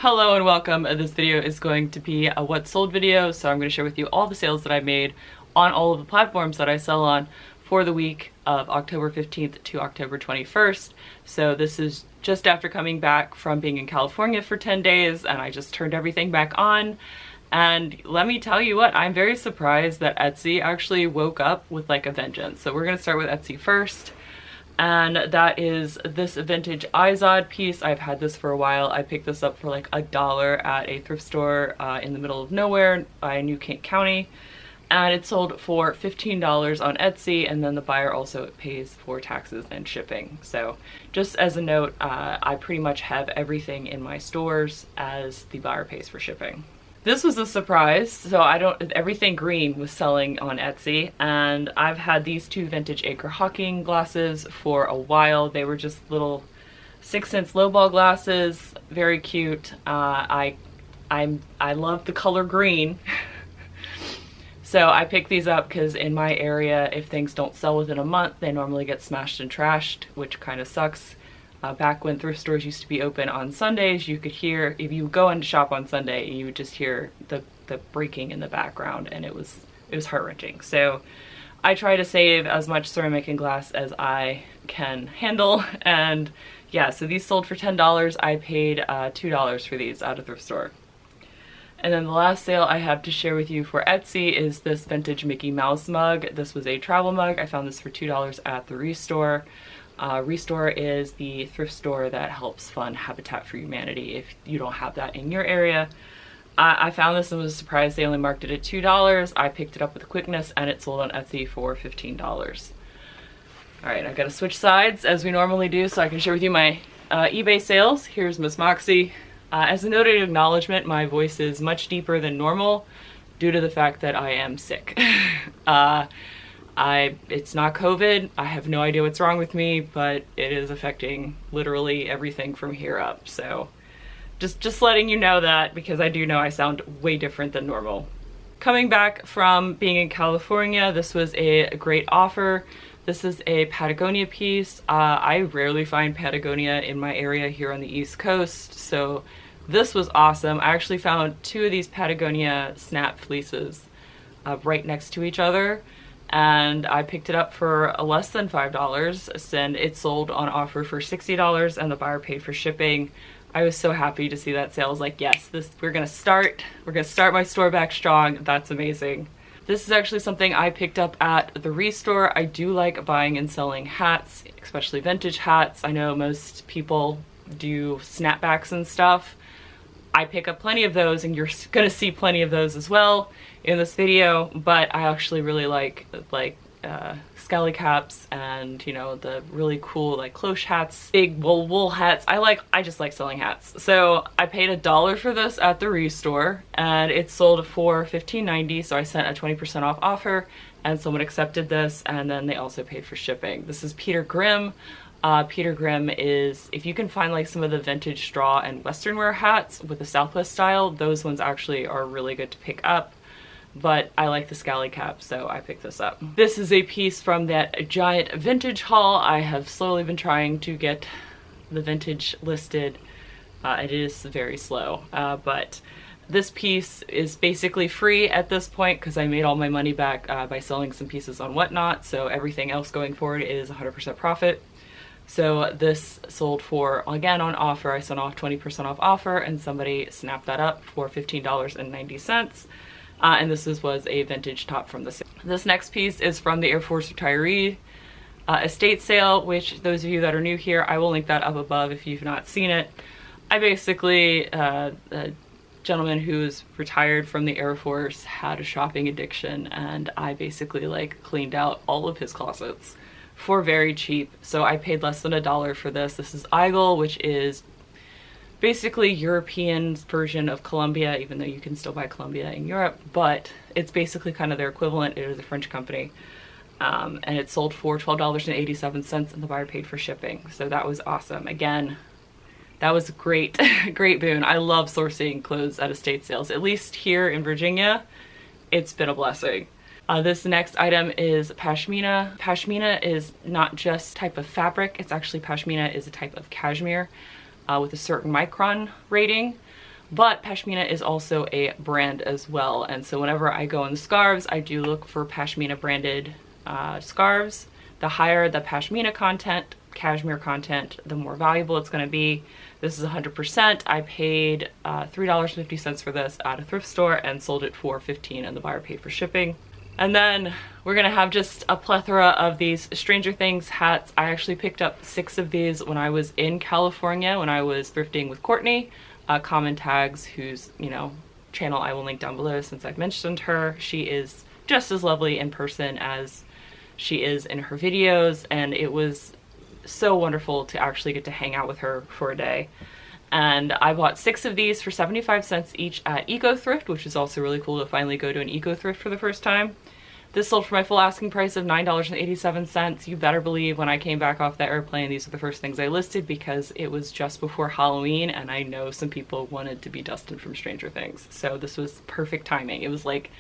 Hello and welcome. This video is going to be a what sold video, so I'm going to share with you all the sales that I made on all of the platforms that I sell on for the week of October 15th to October 21st. So this is just after coming back from being in California for 10 days, and I just turned everything back on. And let me tell you what, I'm very surprised that Etsy actually woke up with like a vengeance. So we're going to start with Etsy first. And that is this vintage Izod piece. I've had this for a while. I picked this up for like $1 at a thrift store in the middle of nowhere by New Kent County. And it sold for $15 on Etsy, and then the buyer also pays for taxes and shipping. So just as a note, I pretty much have everything in my stores as the buyer pays for shipping. This was a surprise, so everything green was selling on Etsy, and I've had these two vintage Acre Hawking glasses for a while. They were just little 6-cent lowball glasses, very cute. I love the color green. So I picked these up because in my area, if things don't sell within a month, they normally get smashed and trashed, which kind of sucks. Back when thrift stores used to be open on Sundays, you could hear, if you go in to shop on Sunday, you would just hear the breaking in the background, and it was heart-wrenching. So I try to save as much ceramic and glass as I can handle, and yeah, so these sold for $10. I paid $2 for these at a thrift store. And then the last sale I have to share with you for Etsy is this vintage Mickey Mouse mug. This was a travel mug. I found this for $2 at the Restore. Restore is the thrift store that helps fund Habitat for Humanity if you don't have that in your area. I found this and was surprised they only marked it at $2. I picked it up with quickness and it sold on Etsy for $15. Alright, I've got to switch sides as we normally do so I can share with you my eBay sales. Here's Miss Moxie. As a noted acknowledgement, my voice is much deeper than normal due to the fact that I am sick. It's not COVID. I have no idea what's wrong with me, but it is affecting literally everything from here up. So just letting you know that, because I do know I sound way different than normal. Coming back from being in California, this was a great offer. This is a Patagonia piece. I rarely find Patagonia in my area here on the East Coast, so this was awesome. I actually found two of these Patagonia snap fleeces right next to each other, and I picked it up for less than $5, and it sold on offer for $60, and the buyer paid for shipping. I was so happy to see that sale. I was like, yes, we're gonna start my store back strong. That's amazing. This is actually something I picked up at the Restore. I do like buying and selling hats, especially vintage hats. I know most people do snapbacks and stuff. I pick up plenty of those, and you're gonna see plenty of those as well in this video, but I actually really like scally caps and, you know, the really cool like cloche hats, big wool hats. I just like selling hats. So I paid $1 for this at the Restore, and it sold for $15.90, so I sent a 20% off offer, and someone accepted this, and then they also paid for shipping. This is Peter Grimm. Peter Grimm is, if you can find like some of the vintage straw and western wear hats with the Southwest style, those ones actually are really good to pick up. But I like the scally cap, so I picked this up. This is a piece from that giant vintage haul. I have slowly been trying to get the vintage listed. It is very slow, but this piece is basically free at this point because I made all my money back by selling some pieces on Whatnot, so everything else going forward is 100% profit. So this sold for, again on offer, I sent off 20% off offer, and somebody snapped that up for $15.90. And this was a vintage top from the sale. This next piece is from the Air Force retiree estate sale, which those of you that are new here, I will link that up above if you've not seen it. I basically, a gentleman who's retired from the Air Force had a shopping addiction, and I basically like cleaned out all of his closets for very cheap. So I paid less than $1 for this. This is Eigel, which is basically European version of Columbia, even though you can still buy Columbia in Europe, but it's basically kind of their equivalent. It is a French company. And it sold for $12.87, and the buyer paid for shipping. So that was awesome. Again, that was a great, great boon. I love sourcing clothes at estate sales. At least here in Virginia, it's been a blessing. This next item is pashmina. Pashmina is not just type of fabric, it's actually pashmina is a type of cashmere with a certain micron rating. But pashmina is also a brand as well, and so whenever I go in scarves, I do look for pashmina branded scarves. The higher the pashmina content, cashmere content, the more valuable it's going to be. This is 100%. I paid $3.50 for this at a thrift store and sold it for $15, and the buyer paid for shipping. And then we're gonna have just a plethora of these Stranger Things hats. I actually picked up 6 of these when I was in California, when I was thrifting with Courtney, Common Tags, whose, you know, channel I will link down below since I've mentioned her. She is just as lovely in person as she is in her videos, and it was so wonderful to actually get to hang out with her for a day. And I bought 6 of these for 75 cents each at Eco Thrift, which is also really cool to finally go to an Eco Thrift for the first time. This sold for my full asking price of $9.87. You better believe when I came back off the airplane, these were the first things I listed because it was just before Halloween and I know some people wanted to be Dustin from Stranger Things. So this was perfect timing. It was like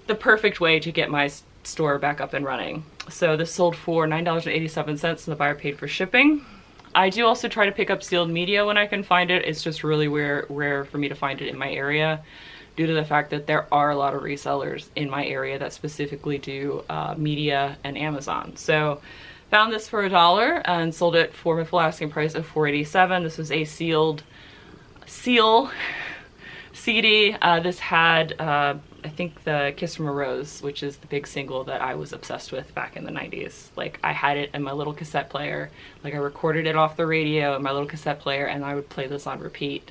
the perfect way to get my store back up and running. So this sold for $9.87 and the buyer paid for shipping. I do also try to pick up sealed media when I can find it. It's just really rare for me to find it in my area due to the fact that there are a lot of resellers in my area that specifically do media and Amazon. So found this for $1 and sold it for my full asking price of $4.87. This was a seal CD. This had I think the Kiss from a Rose, which is the big single that I was obsessed with back in the 90s. Like, I had it in my little cassette player. Like, I recorded it off the radio in my little cassette player and I would play this on repeat.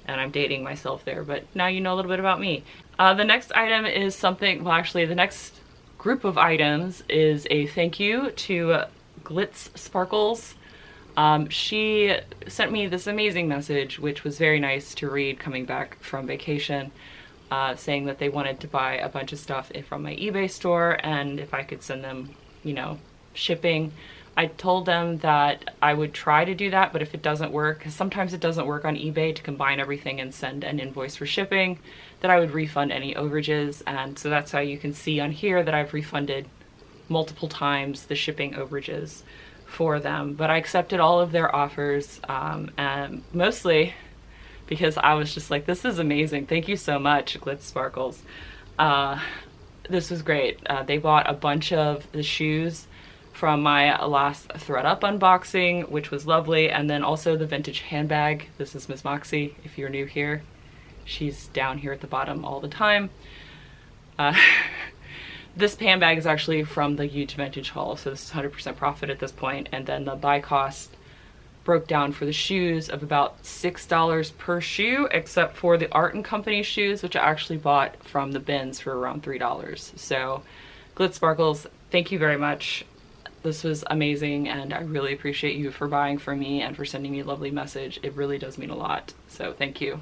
And I'm dating myself there, but now you know a little bit about me. The next item is something, well actually the next group of items is a thank you to Glitz Sparkles. She sent me this amazing message, which was very nice to read coming back from vacation. Saying that they wanted to buy a bunch of stuff from my eBay store and if I could send them, you know, shipping. I told them that I would try to do that, but if it doesn't work, because sometimes it doesn't work on eBay to combine everything and send an invoice for shipping, that I would refund any overages. And so that's how you can see on here that I've refunded multiple times the shipping overages for them. But I accepted all of their offers, and mostly because I was just like, this is amazing. Thank you so much, Glitz Sparkles. This was great. They bought a bunch of the shoes from my last ThredUp unboxing, which was lovely. And then also the vintage handbag. This is Miss Moxie, if you're new here. She's down here at the bottom all the time. This handbag is actually from the huge vintage haul, so this is 100% profit at this point. And then the buy cost broke down for the shoes of about $6 per shoe, except for the Art & Company shoes, which I actually bought from the bins for around $3. So Glitz Sparkles, thank you very much. This was amazing and I really appreciate you for buying from me and for sending me a lovely message. It really does mean a lot, so thank you.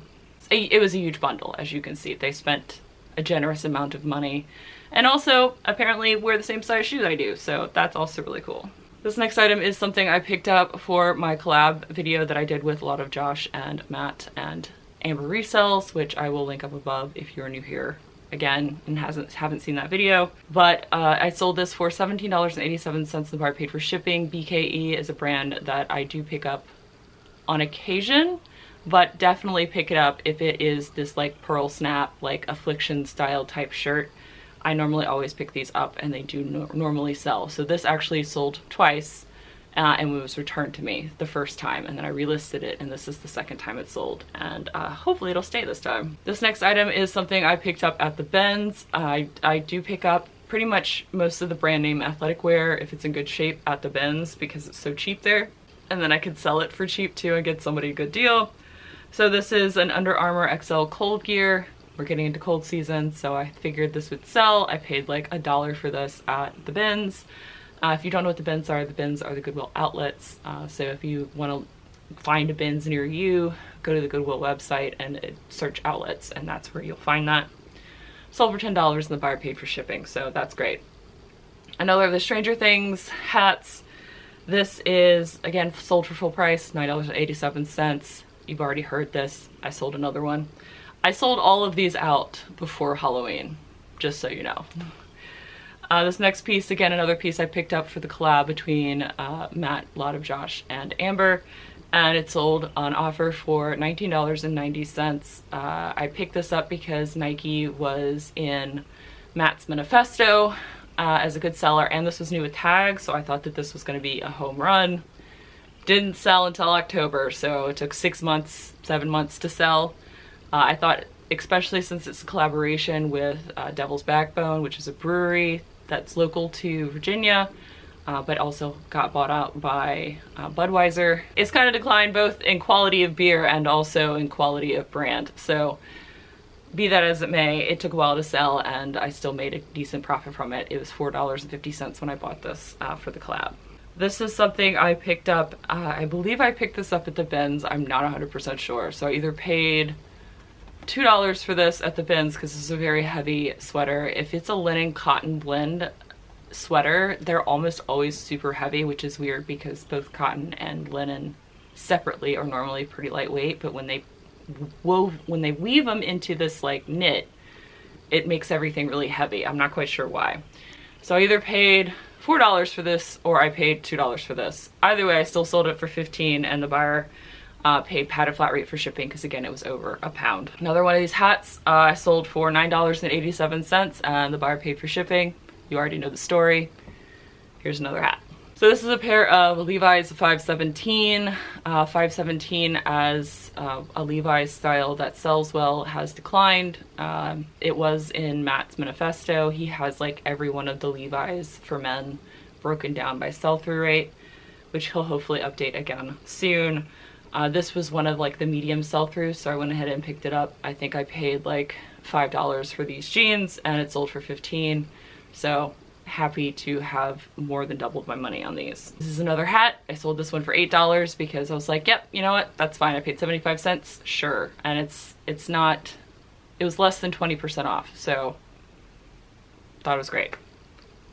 It was a huge bundle, as you can see. They spent a generous amount of money and also apparently wear the same size shoes I do, so that's also really cool. This next item is something I picked up for my collab video that I did with a lot of Josh and Matt and Amber Resells, which I will link up above if you're new here again and haven't seen that video. But I sold this for $17.87. The buyer paid for shipping. BKE is a brand that I do pick up on occasion, but definitely pick it up if it is this like pearl snap, like affliction style type shirt. I normally always pick these up and they do normally sell. So this actually sold twice and it was returned to me the first time, and then I relisted it and this is the second time it sold, and hopefully it'll stay this time. This next item is something I picked up at the bins. I do pick up pretty much most of the brand name athletic wear if it's in good shape at the bins because it's so cheap there, and then I could sell it for cheap too and get somebody a good deal. So this is an Under Armour XL cold gear. We're getting into cold season, so I figured this would sell. I paid like $1 for this at the bins. If you don't know what the bins are the Goodwill outlets. So if you want to find a bins near you, go to the Goodwill website and search outlets, and that's where you'll find that. Sold for $10 and the buyer paid for shipping, so that's great. Another of the Stranger Things hats. This is, again, sold for full price, $9.87. You've already heard this. I sold another one. I sold all of these out before Halloween, just so you know. This next piece, again, another piece I picked up for the collab between Matt, a lot of Josh, and Amber. and it sold on offer for $19.90. I picked this up because Nike was in Matt's manifesto as a good seller, and this was new with tags, so I thought that this was going to be a home run. Didn't sell until October, so it took 6 months, 7 months to sell. I thought, especially since it's a collaboration with Devil's Backbone, which is a brewery that's local to Virginia, but also got bought out by Budweiser. It's kind of declined both in quality of beer and also in quality of brand. So be that as it may, it took a while to sell and I still made a decent profit from it. It was $4.50 when I bought this for the collab. This is something I picked up, I believe I picked this up at the bins, I'm not 100% sure. So I either paid $2 for this at the bins because this is a very heavy sweater. If it's a linen cotton blend sweater, they're almost always super heavy, which is weird because both cotton and linen separately are normally pretty lightweight, but when they weave them into this like knit, it makes everything really heavy. I'm not quite sure why. So I either paid $4 for this or I paid $2 for this. Either way, I still sold it for $15 and the buyer paid padded flat rate for shipping because again it was over a pound. Another one of these hats I sold for $9.87 and the buyer paid for shipping. You already know the story. Here's another hat. So this is a pair of Levi's 517. 517 as a Levi's style that sells well has declined. It was in Matt's manifesto. He has like every one of the Levi's for men broken down by sell-through rate, which he'll hopefully update again soon. This was one of like the medium sell-throughs, so I went ahead and picked it up. I think I paid like $5 for these jeans and it sold for $15. So happy to have more than doubled my money on these. This is another hat. I sold this one for $8 because I was like, yep, you know what? That's fine. I paid 75 cents. Sure. And it's not, it was less than 20% off. So thought it was great.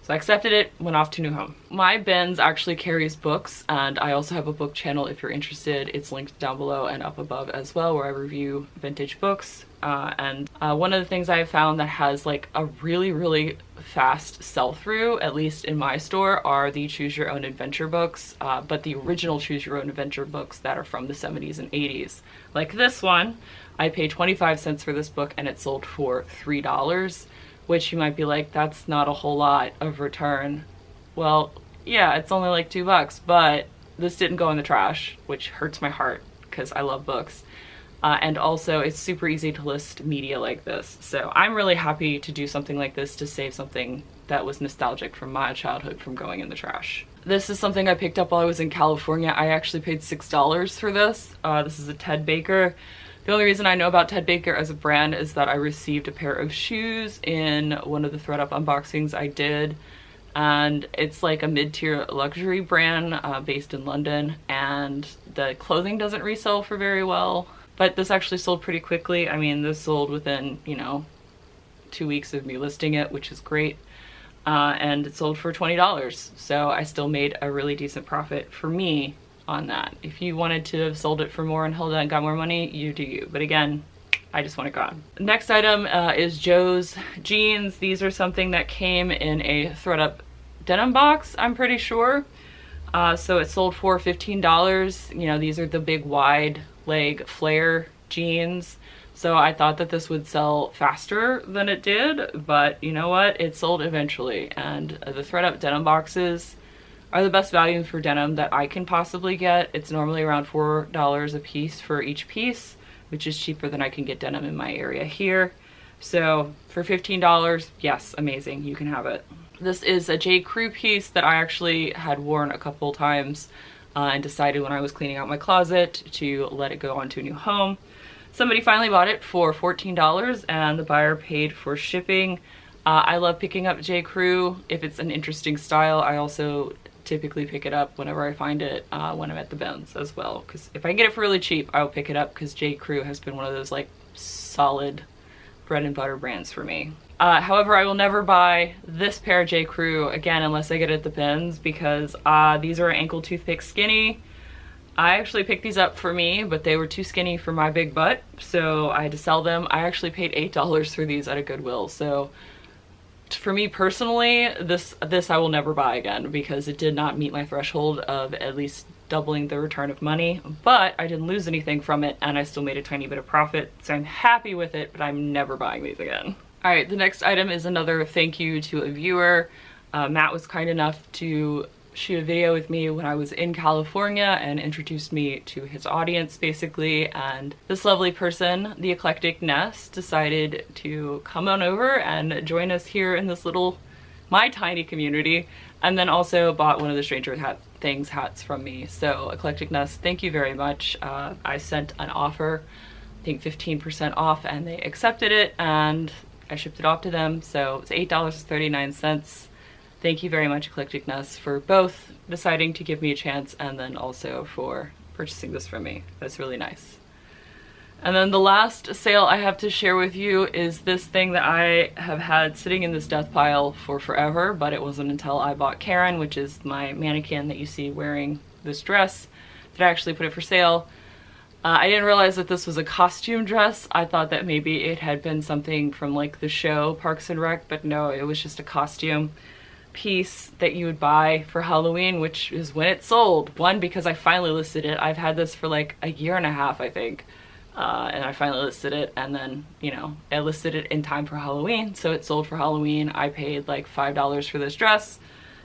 So I accepted it, went off to new home. My bins actually carries books, and I also have a book channel if you're interested. It's linked down below and up above as well, where I review vintage books. And one of the things I have found that has like a really fast sell-through, at least in my store, are the Choose Your Own Adventure books, but the original Choose Your Own Adventure books that are from the 70s and 80s. Like this one, I paid 25 cents for this book and it sold for $3. Which you might be like, that's not a whole lot of return. Well, yeah, it's only like $2, but this didn't go in the trash, which hurts my heart because I love books. And also it's super easy to list media like this. So I'm really happy to do something like this to save something that was nostalgic from my childhood from going in the trash. This is something I picked up while I was in California. I actually paid $6 for this. This is a Ted Baker. The only reason I know about Ted Baker as a brand is that I received a pair of shoes in one of the ThredUp unboxings I did. And it's like a mid-tier luxury brand based in London, and the clothing doesn't resell for very well. But this actually sold pretty quickly. I mean, this sold within, you know, 2 weeks of me listing it, which is great. And it sold for $20. So I still made a really decent profit for me on that. If you wanted to have sold it for more and held it and got more money, you do you. But again, I just want it gone. Next item is Joe's jeans. These are something that came in a ThredUp denim box, I'm pretty sure. So it sold for $15. You know, these are the big wide leg flare jeans. So I thought that this would sell faster than it did, but you know what? It sold eventually. And the ThredUp denim boxes are the best value for denim that I can possibly get. It's normally around $4 a piece for each piece, which is cheaper than I can get denim in my area here. So for $15, yes, amazing, you can have it. This is a J. Crew piece that I actually had worn a couple times and decided when I was cleaning out my closet to let it go onto a new home. Somebody finally bought it for $14 and the buyer paid for shipping. I love picking up J. Crew if it's an interesting style. I also typically pick it up whenever I find it when I'm at the bins as well, because if I can get it for really cheap, I will pick it up, because J. Crew has been one of those like solid bread and butter brands for me. However, I will never buy this pair of J. Crew again unless I get it at the bins, because these are ankle toothpick skinny. I actually picked these up for me, but they were too skinny for my big butt, so I had to sell them. I actually paid $8 for these at a Goodwill, so for me personally, this I will never buy again, because it did not meet my threshold of at least doubling the return of money, but I didn't lose anything from it and I still made a tiny bit of profit, so I'm happy with it, but I'm never buying these again. All right, the next item is another thank you to a viewer. Matt was kind enough to shoot a video with me when I was in California and introduced me to his audience basically, and this lovely person, the Eclectic Nest, decided to come on over and join us here in this little, my tiny community, and then also bought one of the Stranger Things hats from me. So Eclectic Nest, thank you very much. I sent an offer, I think 15% off, and they accepted it and I shipped it off to them, so it's $8.39. Thank you very much, Eclectic Nest, for both deciding to give me a chance and then also for purchasing this from me. That's really nice. And then the last sale I have to share with you is this thing that I have had sitting in this death pile for forever, but it wasn't until I bought Karen, which is my mannequin that you see wearing this dress, that I actually put it for sale. I didn't realize that this was a costume dress. I thought that maybe it had been something from like the show Parks and Rec, but no, it was just a costume piece that you would buy for Halloween, which is when it sold. One, because I finally listed it. I've had this for like a year and a half, I think, and I finally listed it, and then, you know, I listed it in time for Halloween, so it sold for Halloween. I paid like $5 for this dress,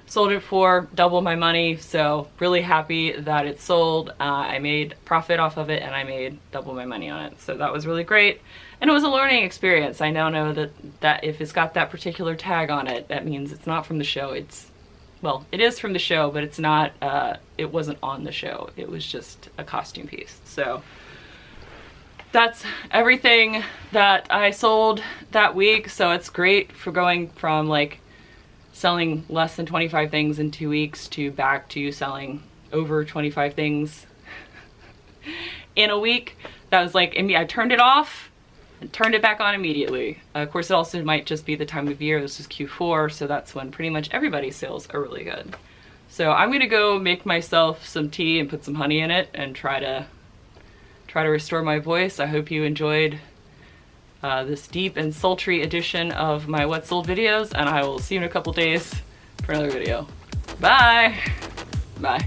sold it for double my money, so really happy that it sold. I made profit off of it and I made double my money on it, so that was really great. And it was a learning experience. I now know that if it's got that particular tag on it, that means it's not from the show. It's, well, it is from the show, but it's not, it wasn't on the show. It was just a costume piece. So that's everything that I sold that week. So it's great for going from like selling less than 25 things in 2 weeks to back to selling over 25 things in a week. That was like, I turned it off and turned it back on immediately. Of course, it also might just be the time of year. This is Q4, so that's when pretty much everybody's sales are really good. So I'm gonna go make myself some tea and put some honey in it and try to restore my voice. I hope you enjoyed this deep and sultry edition of my What Sold videos, and I will see you in a couple days for another video. Bye! Bye.